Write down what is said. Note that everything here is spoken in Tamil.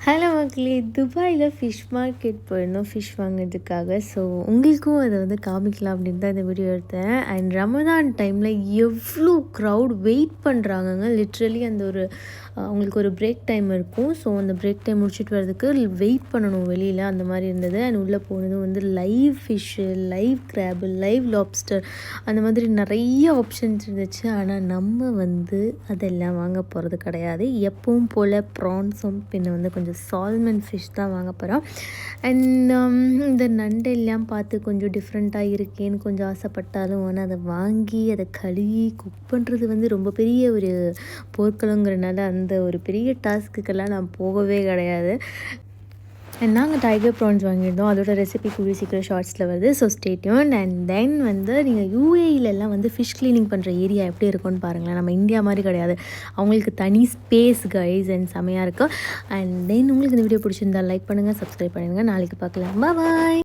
ஹலோ மக்களே, துபாயில் ஃபிஷ் மார்க்கெட் போயிருந்தோம் ஃபிஷ் வாங்குறதுக்காக. ஸோ உங்களுக்கும் அதை வந்து காமிக்கலாம் அப்படின்னு தான் இந்த வீடியோ எடுத்தேன். அண்ட் ரமதான் டைமில் எவ்வளோ க்ரௌட் வெயிட் பண்ணுறாங்கங்க. லிட்ரலி அந்த ஒரு அவங்களுக்கு ஒரு பிரேக் டைம் இருக்கும். ஸோ அந்த பிரேக் டைம் முடிச்சுட்டு வரதுக்கு வெயிட் பண்ணணும் வெளியில், அந்த மாதிரி இருந்தது. அண்ட் உள்ளே போனது வந்து live fish, live crab, live lobster, அந்த மாதிரி நிறைய ஆப்ஷன்ஸ் இருந்துச்சு. ஆனால் நம்ம வந்து அதெல்லாம் வாங்க போகிறது கிடையாது. எப்பவும் போல் ப்ரான்ஸும் பின்ன வந்து கொஞ்சம் சால்மன் ஃபிஷ் தான் வாங்க போகிறோம். அண்ட் இந்த நண்டெல்லாம் பார்த்து கொஞ்சம் டிஃப்ரெண்ட்டாக இருக்கேன்னு கொஞ்சம் ஆசைப்பட்டாலும், ஆனால் அதை வாங்கி அதை கழுவி குக் பண்ணுறது வந்து ரொம்ப பெரிய ஒரு போர்க்களங்கிறனால அந்த ஒரு பெரிய டாஸ்க்குக்கெல்லாம் நான் போகவே கிடையாது. அண்ட் நாங்கள் டைகர் ப்ரான்ஸ் வாங்கியிருந்தோம். அதோட ரெசிபி கூடிய சீக்கிரம் ஷார்ட்ஸில் வருது. So stay tuned. And then வந்து நீங்கள் யூஏஇலெல்லாம் வந்து ஃபிஷ் க்ளீனிங் பண்ணுற ஏரியா எப்படி இருக்கும்னு பாருங்களேன். நம்ம இந்தியா மாதிரி கிடையாது, அவங்களுக்கு தனி ஸ்பேஸ் கைஸ் அண்ட் செமையாக இருக்கும். அண்ட் தென் உங்களுக்கு இந்த வீடியோ பிடிச்சிருந்தா லைக் பண்ணுங்கள், சப்ஸ்கிரைப் பண்ணுங்கள். நாளைக்கு பார்க்கலாம். பாய்.